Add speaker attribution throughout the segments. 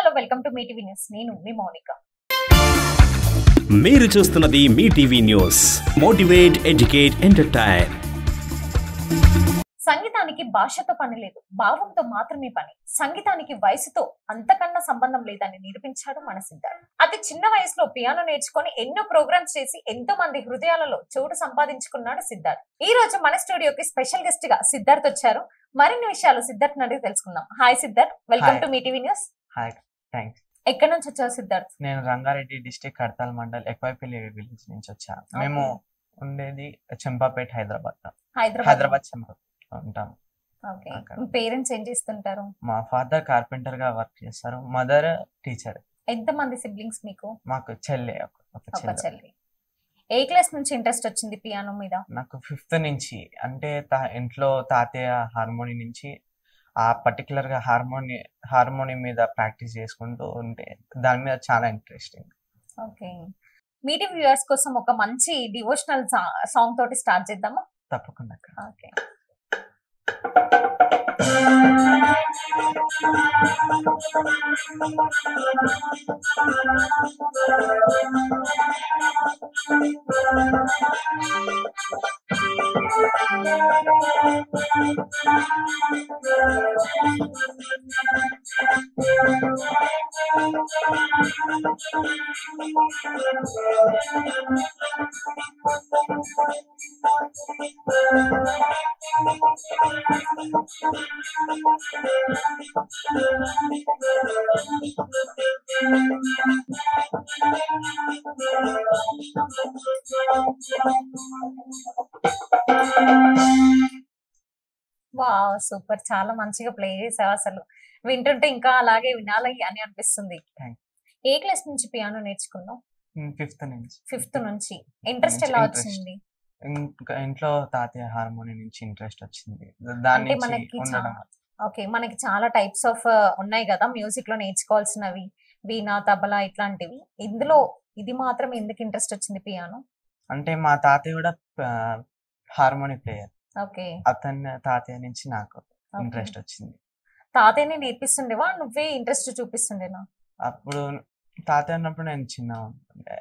Speaker 1: Hello welcome to Mee TV news. నేను మీ మౌనిక.
Speaker 2: మీరు చూస్తున్నది Mee TV news. Motivate, educate, entertain.
Speaker 1: సంగీతానికి భాషతో పని లేదు, భావంతో మాత్రమే పని. సంగీతానికి వయసుతో అంతకన్నా సంబంధం లేదని నిరూపించాడు మన సిద్ధార్థ్. అతి చిన్న వయసులో పియానో నేర్చుకొని ఎన్నో ప్రోగ్రామ్స్ చేసి ఎంతో మంది హృదయాలలో చోటు సంపాదించుకున్నాడు సిద్ధార్థ్. ఈ రోజు మన స్టూడియోకి స్పెషల్ గెస్ట్ గా సిద్ధార్థ్ వచ్చారు. మరిన్ని విషయాలు సిద్ధార్థ్ అడిగి తెలుసుకుందాం. Hi Siddharth, welcome to Mee TV news.
Speaker 3: Hi, thanks.
Speaker 1: ఎక్కడి నుంచి వచ్చావు సిద్ధార్థ్?
Speaker 3: నేను రంగారెడ్డి డిస్ట్రిక్ట్ కడతాల్ మండల్ ఎక్వైపల్లి విలేజ్ నుంచి వచ్చాను. మేము ఉండేది చెంపాపేట్, హైదరాబాద్ చెంపాపేట్ ఉంటాం.
Speaker 1: ఓకే, పేరెంట్స్ ఏం చేస్తుంటారు?
Speaker 3: మా ఫాదర్ కార్పెంటర్ గా వర్క్ చేస్తారు, మదర్ టీచర్.
Speaker 1: ఎంత మంది సిబ్లింగ్స్ మీకు?
Speaker 3: మాకు చెల్లి, ఒక
Speaker 1: చెల్లి. ఏ క్లాస్ నుంచి ఇంట్రెస్ట్ వచ్చింది పియానో మీద?
Speaker 3: నాకు 5th నుంచి, అంటే ఇంట్లో తాతయ్య హార్మోని నుంచి ఆ పర్టికులర్ గా హార్మోని మీద ప్రాక్టీస్ చేసుకుంటూ ఉంటే దాని మీద చాలా ఇంట్రెస్టింగ్.
Speaker 1: ఓకే, మీటి వ్యూవర్స్ కోసం ఒక మంచి డివోషనల్ సాంగ్ తోటి స్టార్ట్ చేద్దామా?
Speaker 3: తప్పకుండా.
Speaker 1: ఓకే. వావ్, సూపర్, చాలా మంచిగా ప్లే చేసావు. అసలు వింటుంటే ఇంకా అలాగే వినాలి అని అనిపిస్తుంది. ఏ క్లాస్ నుంచి పియానో నేర్చుకున్నావు?
Speaker 3: 5th
Speaker 1: నుంచి. ఇంట్రెస్ట్ ఎలా వచ్చింది?
Speaker 3: ఇంట్లో తాతయ్య హార్మోని నుంచి ఇంట్రెస్ట్ వచ్చింది.
Speaker 1: మనకి చాలా టైప్స్ ఆఫ్ ఉన్నాయి కదా మ్యూజిక్ లో నేర్చుకోవాల్సినవి, వీణా, తబలా ఇట్లాంటివి. ఇందులో ఇది మాత్రం ఎందుకు ఇంట్రెస్ట్ వచ్చింది పియానో?
Speaker 3: అంటే మా తాతయ్య కూడా హార్మోని ప్లేయర్.
Speaker 1: ఓకే,
Speaker 3: అతని తాతయ్య నుంచి నాకు ఇంట్రెస్ట్ వచ్చింది.
Speaker 1: తాతయ్యని నేర్పిస్తుండేవా, నువ్వే ఇంట్రెస్ట్ చూపిస్తుండేనా?
Speaker 3: అప్పుడు తాతయ్య ఉన్నప్పుడు నేను చిన్న,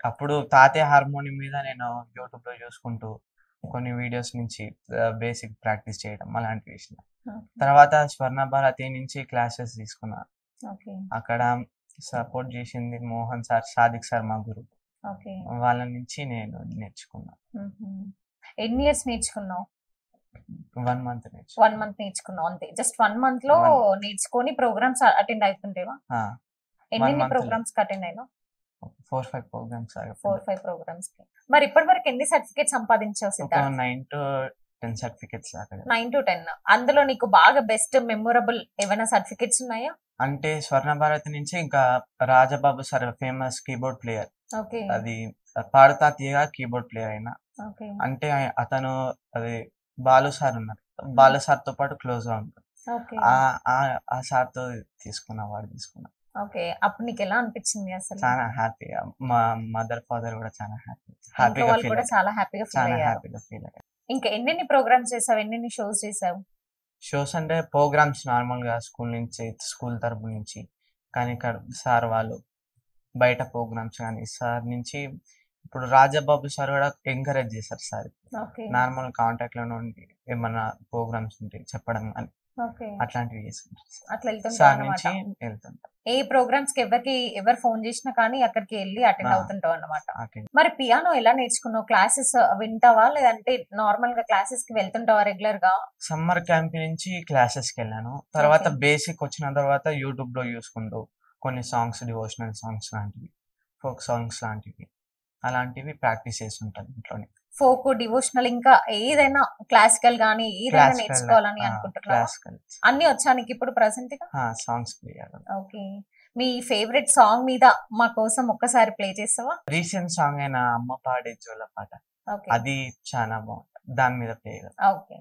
Speaker 3: అప్పుడు తాతయ్య హార్మోని మీద నేను యూట్యూబ్ లో చూసుకుంటూ కొన్ని వీడియోస్ నుంచి బేసిక్ ప్రాక్టీస్ చేయడం అలాంటి విషయం. తర్వాత స్వర్ణ భారతి నుంచి క్లాసెస్ తీసుకున్నా. అక్కడ సపోర్ట్ చేసింది మోహన్ సార్, సాదిక్ సార్, మా గురువు. వాళ్ళ నుంచి నేను నేర్చుకున్నా.
Speaker 1: ఎన్ని ఇయర్స్ నేర్చుకున్నావు?
Speaker 3: 1 month
Speaker 1: 1 month నేర్చుకున్నావు అంతే. జస్ట్ 1 month లో నేర్చుకొని ప్రోగ్రామ్స్ అటెండ్ అవుతుంటేవా? ఎన్ని ప్రోగ్రామ్స్ అటెండ్ అయినా?
Speaker 3: 4-5 ప్రోగ్రామ్స్.
Speaker 1: 4-5 ప్రోగ్రామ్స్ కి. మరి ఇప్పటి వరకు ఎన్ని సర్టిఫికేట్స్ సంపాదించావు సిద్ధార్థ్?
Speaker 3: 9 to 10 certificates.
Speaker 1: 9 to 10. అందులో నీకు బాగా బెస్ట్ మెమొరబుల్ ఏమైనా సర్టిఫికేట్స్ ఉన్నాయా?
Speaker 3: అంటే స్వర్ణ భారతి నుంచి ఇంకా Rajababu sir, famous keyboard player. అది పాడుతా తీయగా కీబోర్డ్ ప్లేయర్ అయినా. అంటే అతను అది బాలు సార్ ఉన్నారు, బాలు సార్ తో పాటు క్లోజ్ గా ఉంటారు. ఆ సార్ తో తీసుకున్నా.
Speaker 1: ఓకే, అప్పుడు నీకు ఎలా అనిపించింది? అసలు
Speaker 3: చాలా హ్యాపీగా, మా మదర్ ఫాదర్ కూడా చాలా హ్యాపీగా ఫీల్ అయ్యారు.
Speaker 1: ఇంకా ఎన్ని ప్రోగ్రామ్స్ చేసావు, ఎన్ని షోస్ చేసావు?
Speaker 3: షోస్ అంటే ప్రోగ్రామ్స్ నార్మల్ గా స్కూల్ తరపు నుంచి, కానీ సార్ వాళ్ళు బయట ప్రోగ్రామ్స్ కానీ సార్ నుంచి. ఇప్పుడు రాజబాబు సార్ కూడా ఎంకరేజ్ చేశారు సార్, నార్మల్ కాంటాక్ట్ లో ఉండి ఏమన్నా ప్రోగ్రామ్స్ ఉంటే చెప్పడం అని అట్లాంటివి చేస్తుంటారు. సార్ నుంచి వెళ్తుంటా.
Speaker 1: ఏ ప్రోగ్రామ్స్ కి ఎవరు ఫోన్ చేసినా కానీ అక్కడికి వెళ్ళి అటెండ్ అవుతుంటావు అన్నమాట. మరి పియానో ఎలా నేర్చుకున్నావు? క్లాసెస్ వింటావా, లేదంటే నార్మల్ గా క్లాసెస్ కి వెళ్తుంటావా రెగ్యులర్ గా?
Speaker 3: సమ్మర్ క్యాంప్ నుంచి క్లాసెస్ కి వెళ్ళాను. తర్వాత బేసిక్ వచ్చిన తర్వాత యూట్యూబ్ లో చూసుకుంటూ కొన్ని సాంగ్స్, డివోషనల్ సాంగ్స్ లాంటివి, ఫోక్ సాంగ్స్ లాంటివి అలాంటివి ప్రాక్టీస్ చేస్తుంటాను ఇంట్లోనే.
Speaker 1: ఫోక్, డివోషనల్, ఇంకా ఏదైనా క్లాసికల్ గానీ ఏదైనా నేర్చుకోవాలని అనుకుంటున్నా? అన్ని వచ్చా నీకు ఇప్పుడు ప్రెసెంట్ గా?
Speaker 3: సాంగ్స్.
Speaker 1: ఓకే, మీ ఫేవరెట్ సాంగ్ మీద మా కోసం ఒక్కసారి ప్లే చేస్తావా?
Speaker 3: రీసెంట్ సాంగ్ అయిన అమ్మ పాడే జోల పాట, అది చాలా బాగుంటుంది, దాని మీద play.
Speaker 1: Okay.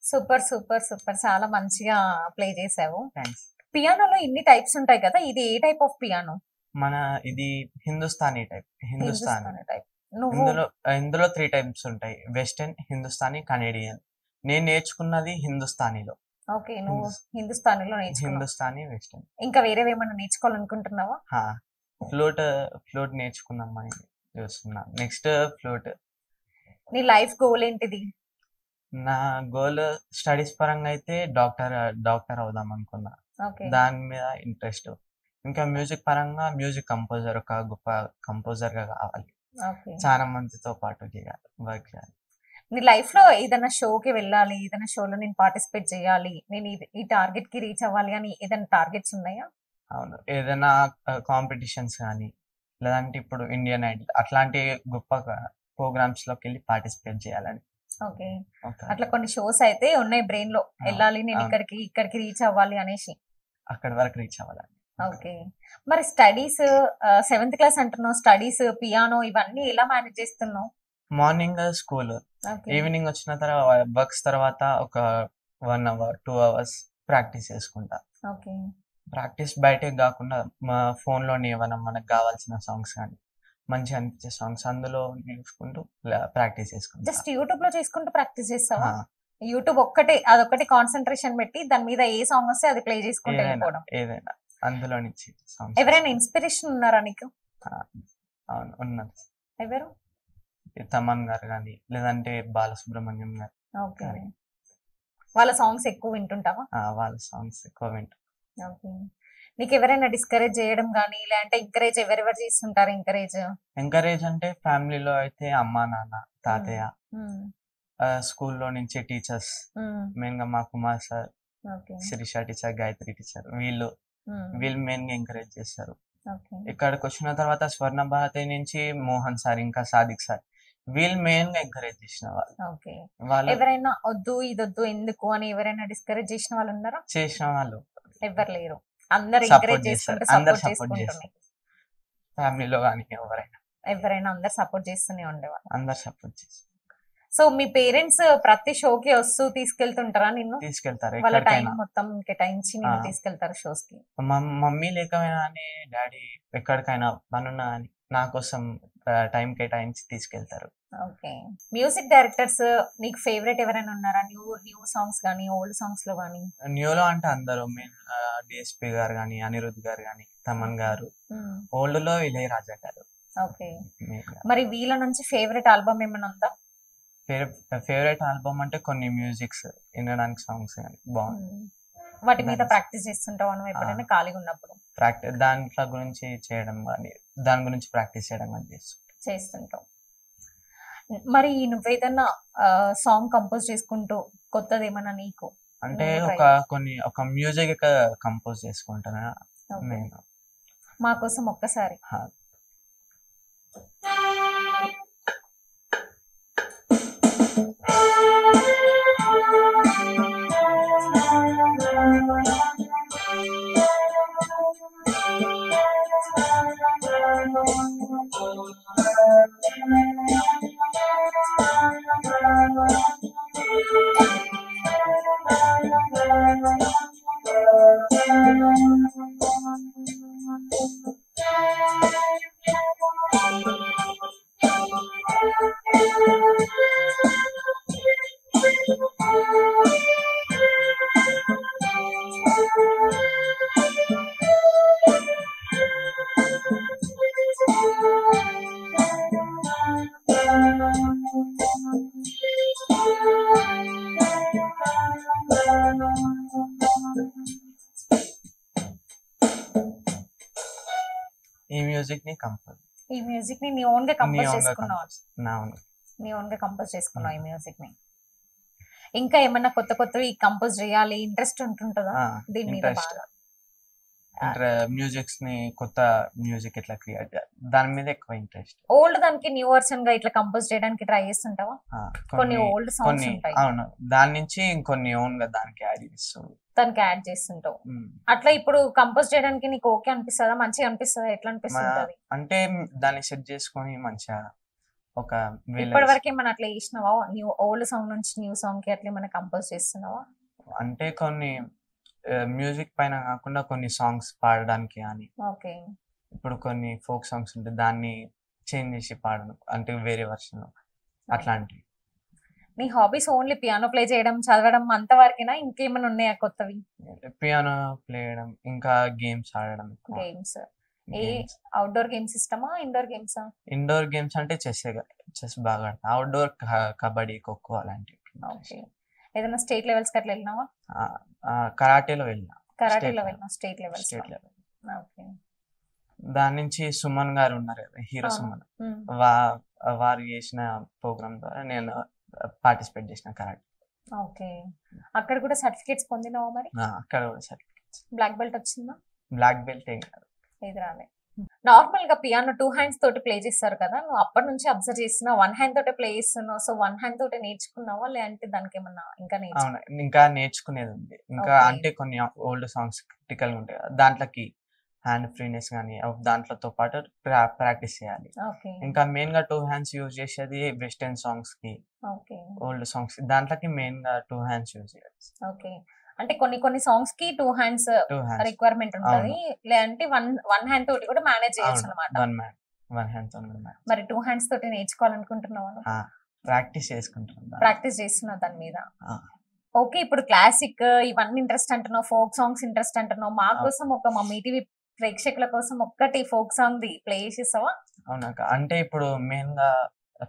Speaker 1: Super super super, చాలా మంచిగా ప్లే చేసావు.
Speaker 3: థ్యాంక్స్.
Speaker 1: పియానోలో ఇన్ని టైప్స్ ఉంటాయి కదా, ఇది ఏ టైప్ ఆఫ్ పియానో?
Speaker 3: మన ఇది హిందుస్థానీ టైప్. హిందుస్థానీ
Speaker 1: టైప్. నువ్వు
Speaker 3: ఇందులో 3 టైప్స్ ఉంటాయి: వెస్టర్న్, హిందుస్థానీ, కనేడియన్. నేను నేర్చుకున్నది హిందుస్థానీలో.
Speaker 1: ఓకే, నువ్వు హిందుస్థానీలో నేర్చుకున్నావు.
Speaker 3: హిందుస్థానీ, వెస్టర్న్.
Speaker 1: ఇంకా వేరేవి ఏమైనా నేర్చుకోవాలనుకుంటున్నావా?
Speaker 3: ఫ్లూట్ నేర్చుకుందామని చూస్తున్నా. Next flute.
Speaker 1: నీ లైఫ్ గోల్ ఏంటిది?
Speaker 3: నా గోల్ స్టడీస్ పరంగా అయితే డాక్టర్ అవుదాం అనుకున్నా.
Speaker 1: ఓకే.
Speaker 3: దాని మీద ఇంట్రెస్ట్. ఇంకా మ్యూజిక్ పరంగా మ్యూజిక్ కంపోజర్, ఒక గొప్ప కంపోజర్ గా కావాలి.
Speaker 1: ఓకే.
Speaker 3: చాలా మందితో పాటు చేయాలి, వర్క్ చేయాలి.
Speaker 1: నీ లైఫ్ లో ఏదైనా షోకి వెళ్ళాలి, ఏదైనా షోలో నేను పార్టిసిపేట్ చేయాలి, నేను ఈ టార్గెట్ కి రీచ్ అవ్వాలి అని ఏదైనా టార్గెట్స్ ఉన్నాయా?
Speaker 3: అవును, ఏదైనా కాంపిటీషన్స్ కానీ, లేదంటే ఇప్పుడు ఇండియన్ ఐడల్ అట్లాంటి గొప్ప ప్రోగ్రామ్స్ లోకి వెళ్ళి పార్టిసిపేట్ చేయాలని.
Speaker 1: ఓకే.
Speaker 3: ఒక
Speaker 1: అట్లా కొన్ని షోస్ అయితే ఉన్నాయి బ్రెయిన్ లో, వెళ్ళాలి నేను
Speaker 3: అవును.
Speaker 1: ఇక్కడికి రీచ్ అవ్వాలి అనేసి.
Speaker 3: అక్కడి వరకు రీచ్ అవ్వాలని.
Speaker 1: ఓకే. మరి స్టడీస్, 7th క్లాస్ అంటున్నావు, స్టడీస్, పియానో ఇవన్నీ ఎలా మేనేజ్ చేస్తున్నావు?
Speaker 3: Morning school,
Speaker 1: okay.
Speaker 3: ఈవినింగ్ వచ్చిన తర్వాత వర్క్స్ తర్వాత ఒక 1 అవర్ 2 అవర్స్ ప్రాక్టీస్ చేసుకుంటా.
Speaker 1: ఓకే.
Speaker 3: ప్రాక్టీస్ బయటే కాకుండా మా ఫోన్లోని ఏమైనా మనకు కావాల్సిన సాంగ్స్ కానీ, మంచి అనిపించే సాంగ్స్ అందులో చూసుకుంటూ ప్రాక్టీస్ చేసుకుంటా.
Speaker 1: జస్ట్ యూట్యూబ్ లో చేసుకుంటూ ప్రాక్టీస్ చేస్తావా?
Speaker 3: ఆ,
Speaker 1: యూట్యూబ్ అదొక్కటి కాన్సన్ట్రేషన్ పెట్టి దాని మీద ఏ సాంగ్ వస్తే అది ప్లే చేసుకుంటూ వెళ్ళిపోవడం.
Speaker 3: ఏదైనా అందులో నుంచి సాంగ్స్.
Speaker 1: ఎవరైనా ఇన్స్పిరేషన్ ఉన్నారా నీకు?
Speaker 3: అవును, ఉన్నది.
Speaker 1: ఎవరు?
Speaker 3: తమన్ గారు కానీ, లేదంటే బాలసుబ్రహ్మణ్యం గారు.
Speaker 1: ఓకే. వాళ్ళ సాంగ్స్ ఎక్కువ వింటుంటావా?
Speaker 3: వాళ్ళ సాంగ్స్ ఎక్కువ వింటా.
Speaker 1: ఓకే. నీకు ఎవరైనా డిస్కరేజ్ చేయడం కానీ, లేదంటే ఎంకరేజ్ ఎవరెవరు చేస్తుంటారు?
Speaker 3: ఎంకరేజ్ అంటే ఫ్యామిలీలో అయితే అమ్మా, నాన్న, తాతయ్య, స్కూల్లో నుంచి టీచర్స్, మెయిన్ గా మా Kumar sir,
Speaker 1: okay.
Speaker 3: Sireesha teacher, Gayatri teacher, వీళ్ళు మెయిన్ గా ఎంకరేజ్ చేస్తారు.
Speaker 1: ఓకే.
Speaker 3: ఇక్కడికి వచ్చిన తర్వాత స్వర్ణ భారతి నుంచి మోహన్ సార్, ఇంకా సాదిక్ సార్, వీళ్ళు మెయిన్ గా ఎంకరేజ్ చేసిన వాళ్ళు.
Speaker 1: ఓకే.
Speaker 3: వాళ్ళు
Speaker 1: ఎవరైనా వద్దు ఇదొద్దు ఎందుకు అని ఎవరైనా డిస్కరేజ్ చేసిన వాళ్ళు ఉన్నారా?
Speaker 3: చేసిన వాళ్ళు
Speaker 1: ఎవరు లేరు, అందరు
Speaker 3: Support
Speaker 1: ఎంకరేజ్
Speaker 3: చేస్తారు.
Speaker 1: చేసుకుంటూ
Speaker 3: అందరు
Speaker 1: సపోర్ట్
Speaker 3: support
Speaker 1: చేసుకుంటున్నాయి.
Speaker 3: ఫ్యామిలీలో కానీ
Speaker 1: ఎవరైనా అందరు సపోర్ట్ చేస్తూనే ఉండేవాళ్ళు.
Speaker 3: అందరు సపోర్ట్ చేస్తారు.
Speaker 1: సో మీ పేరెంట్స్ ప్రతి షోకి వస్తూ తీసుకెళ్తుంటారా నిన్ను?
Speaker 3: తీసుకెళ్తారు
Speaker 1: వాళ్ళ టైం
Speaker 3: ఎక్కడికైనా.
Speaker 1: మొత్తం కేటాయించి నిన్ను
Speaker 3: ఆ.
Speaker 1: తీసుకెళ్తారు షోస్ కి?
Speaker 3: మమ్మీ లేకపోయినా కానీ డాడీ ఎక్కడికైనా పనున్నా కానీ నా కోసం టైం కేటాయించి తీసుకెళ్తారు.
Speaker 1: ఓకే. మ్యూజిక్ డైరెక్టర్స్ నీకు ఫేవరెట్ ఎవరైనా ఉన్నారా? న్యూ సాంగ్స్ కానీ, ఓల్డ్ సాంగ్స్ లో కానీ?
Speaker 3: న్యూలో అంటే అందరూ మెయిన్ డిఎస్పి గారు కానీ, అనిరుద్ గారు కానీ, తమన్ గారు. ఓల్డ్ లో ఇళయరాజా గారు.
Speaker 1: ఓకే.
Speaker 3: main గా.
Speaker 1: మరి వీళ్ళ నుంచి ఫేవరెట్ ఆల్బమ్ ఏమైనా ఉందా?
Speaker 3: ఫేవరెట్ ఆల్బమ్ అంటే కొన్ని మ్యూజిక్స్ వినడానికి సాంగ్స్ కానీ బాగుంది.
Speaker 1: వాటి మీద
Speaker 3: Nice.
Speaker 1: ప్రాక్టీస్ చేస్తుంటావు నువ్వు ఎప్పుడైనా ఖాళీగా ఉన్నప్పుడు?
Speaker 3: దాంట్లో గురించి చేయడం కానీ, దాని గురించి ప్రాక్టీస్ చేయడం కానీ
Speaker 1: చేస్తుంటావు. మరి నువ్వేదన్నా సాంగ్ కంపోజ్ చేసుకుంటూ కొత్తది ఏమన్నా నీకు?
Speaker 3: అంటే
Speaker 1: నువ్వు
Speaker 3: ఒక మ్యూజిక్ కంపోజ్ చేసుకుంటాను
Speaker 1: Okay.
Speaker 3: నేను.
Speaker 1: మా కోసం ఒక్కసారి.
Speaker 3: హా. ఈ మ్యూజిక్ ని కంపోజ్
Speaker 1: ఈ మ్యూజిక్ ని నీ ఓన్ గా కంపోజ్ చేసుకున్నావు? నీ ఓన్ గా కంపోజ్ చేసుకున్నావు ఈ మ్యూజిక్ ని. ఇంకా ఏమన్నా కొత్త కొత్తవి కంపోజ్ చేయాలి ఇంట్రెస్ట్ ఉంటుంటుందా దీని మీద?
Speaker 3: ఇంట్రెస్ట్ మ్యూజిక్స్ ని, కొత్త మ్యూజిక్ ఇట్లా క్రియేట్ చేయాలి, దాని మీద ఎక్కువ ఇంట్రెస్ట్.
Speaker 1: ఓల్డ్ దానికి న్యూ వర్షన్ గా ఇట్లా కంపోజ్ చేయడానికి ట్రై చేస్తుంటావా? కొన్ని ఓల్డ్ సాంగ్స్ ఉంటాయి,
Speaker 3: అవును, దాని నుంచి ఇంకొన్ని ఓన్ గా దానికి యాడ్ చేస్తాం,
Speaker 1: దానికి యాడ్ చేస్తుంటావు. అట్లా ఇప్పుడు కంపోజ్ చేయడానికి నీకు ఓకే అనిపిస్తుందా? మంచిగా అనిపిస్తుందా? ఎట్లా అనిపిస్తుంది?
Speaker 3: అంటే దాన్ని సెట్ చేసుకొని మంచిగా ఒక
Speaker 1: ఇప్పటి వరకు ఏమైనా అట్లా చేసినావా? న్యూ ఓల్డ్ సాంగ్ నుంచి న్యూ సాంగ్ కి అట్లా ఏమైనా కంపోజ్ చేస్తున్నావా?
Speaker 3: అంటే కొన్ని మ్యూజిక్ పైన కాకుండా కొన్ని సాంగ్స్ పాడడానికి కానీ,
Speaker 1: ఓకే.
Speaker 3: ఇప్పుడు కొన్ని ఫోక్ సాంగ్స్ ఉంటాయి దాన్ని చేంజ్ చేసి పాడడం అంటే వేరే వర్షన్ అట్లాంటివి.
Speaker 1: నీ హాబీస్ ఓన్లీ పియానో ప్లే చేయడం, చదవడం అంతవరకేనా? ఇంకేమైనా ఉన్నాయా కొత్తవి?
Speaker 3: పియానో ప్లే చేయడం, ఇంకా గేమ్స్ ఆడడం.
Speaker 1: గేమ్స్ అవుట్డోర్ గేమ్స్ ఇష్టమా, ఇండోర్ గేమ్సా?
Speaker 3: ఇండోర్ గేమ్స్ అంటే చెస్ బాగా ఆడతా. అవుట్డోర్ కబడ్డీ, ఖోఖో అలాంటివి.
Speaker 1: ఓకే. ఏదైనా స్టేట్ లెవెల్స్ కి అట్లా వెళ్ళినావా?
Speaker 3: కరాటేలో వెళ్ళినా.
Speaker 1: కరాటేలో వెళ్ళినా స్టేట్ లెవెల్స్. ఓకే.
Speaker 3: దాని నుంచి సుమన్ గారు ఉన్నారు కదా, హీరో సుమన్, వారు చేసిన ప్రోగ్రామ్ ద్వారా నేను పార్టిసిపేట్ చేసిన కరాటే.
Speaker 1: ఓకే. అక్కడ కూడా సర్టిఫికేట్స్ పొందినావా మరి?
Speaker 3: అక్కడ కూడా సర్టిఫికేట్స్.
Speaker 1: బ్లాక్ బెల్ట్ వచ్చిందా?
Speaker 3: బ్లాక్ బెల్ట్ ఏం కాదు.
Speaker 1: ఇది రాలే. నార్మల్ గా పియానో 2 హ్యాండ్స్ తోటి ప్లే చేస్తారు కదా, నువ్వు అప్పటి నుంచి అబ్జర్వ్ చేస్తున్నా 1 హ్యాండ్ తోటే ప్లే చేస్తున్నావు. సో 1 హ్యాండ్ తోటే నేర్చుకున్నావా, లేదంటే దానికి ఏమన్నా ఇంకా
Speaker 3: ఇంకా నేర్చుకునేది ఉంది. ఇంకా అంటే కొన్ని ఓల్డ్ సాంగ్స్ క్రిటికల్ గా ఉంటాయి కదా, దాంట్లోకి హ్యాండ్ ఫ్రీనెస్ కానీ దాంట్లతో పాటు ప్రాక్టీస్ చేయాలి. ఇంకా మెయిన్ గా 2 హ్యాండ్స్ యూజ్ చేసేది వెస్టర్న్ సాంగ్స్ కి, ఓల్డ్ సాంగ్స్ దాంట్లోకి మెయిన్ గా 2 హ్యాండ్స్ యూజ్ చేయాలి.
Speaker 1: ఓకే. అంటే కొన్ని సాంగ్స్ కి 2 హ్యాండ్స్ రిక్వైర్మెంట్ ఉంటుంది, లేదంటే వన్ హ్యాండ్ తోటి కూడా మేనేజ్ చేయొచ్చు అన్నమాట. మరి 2 హ్యాండ్స్ తోటి నేర్చుకోవాలనుకుంటున్నావా?
Speaker 3: ప్రాక్టీస్ చేసుకుంటున్నా.
Speaker 1: ప్రాక్టీస్ చేస్తున్నావు దాని మీద. ఓకే. ఇప్పుడు క్లాసిక్ ఇవన్నీ ఇంట్రెస్ట్ అంటున్నావు, ఫోక్ సాంగ్స్ ఇంట్రెస్ట్ అంటున్నావు. మా కోసం మా మీటీవీ ప్రేక్షకుల కోసం ఒక్కటి ఫోక్ సాంగ్ ది ప్లే చేసేసావా?
Speaker 3: అవునాక. అంటే ఇప్పుడు మెయిన్ గా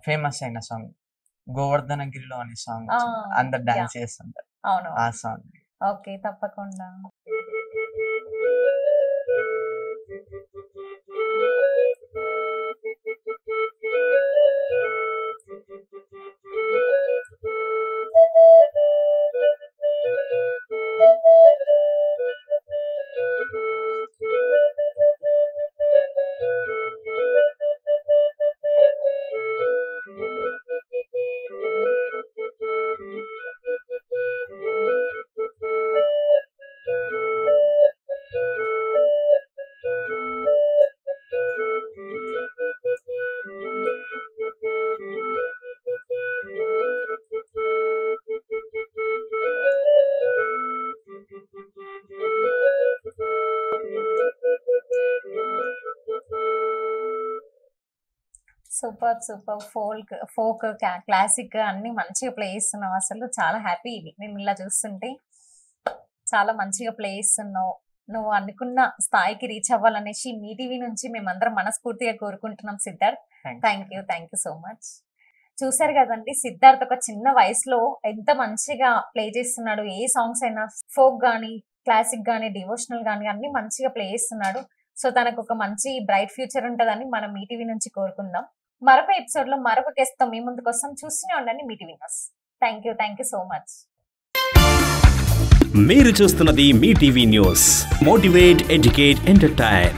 Speaker 3: ఫేమస్ అయిన సాంగ్ గోవర్ధనగిరిలో అనే సాంగ్, అందరు డాన్స్ చేస్తుంటారు.
Speaker 1: అవును,
Speaker 3: ఆ సాంగ్.
Speaker 1: ఓకే, తప్పకుండా. Super super. ఫోక్ క్లాసిక్ అన్ని మంచిగా ప్లే చేస్తున్నావు. అసలు చాలా హ్యాపీ నేను ఇలా చూస్తుంటే. చాలా మంచిగా ప్లే చేస్తున్నావు. నువ్వు అనుకున్న స్థాయికి రీచ్ అవ్వాలనేసి మీ టీవీ నుంచి మేమందరం మనస్ఫూర్తిగా కోరుకుంటున్నాం Siddharth. Thank you so much. చూసారు కదండి, సిద్ధార్థ్ ఒక చిన్న వయసులో ఎంత మంచిగా ప్లే చేస్తున్నాడు. ఏ సాంగ్స్ అయినా ఫోక్ గానీ, క్లాసిక్ గానీ, డివోషనల్ గానీ అన్ని మంచిగా ప్లే చేస్తున్నాడు. సో తనకు ఒక మంచి బ్రైట్ ఫ్యూచర్ ఉంటుందని మనం మీ టీవీ నుంచి కోరుకుందాం. మరొక ఎపిసోడ్ లో మరొక గెస్ట్ తో మీ ముందుకు వస్తాం. చూస్తూనే ఉండండి Mee TV news. Thank you so much.
Speaker 2: మీరు చూస్తున్నది Mee TV news. Motivate, educate, entertain.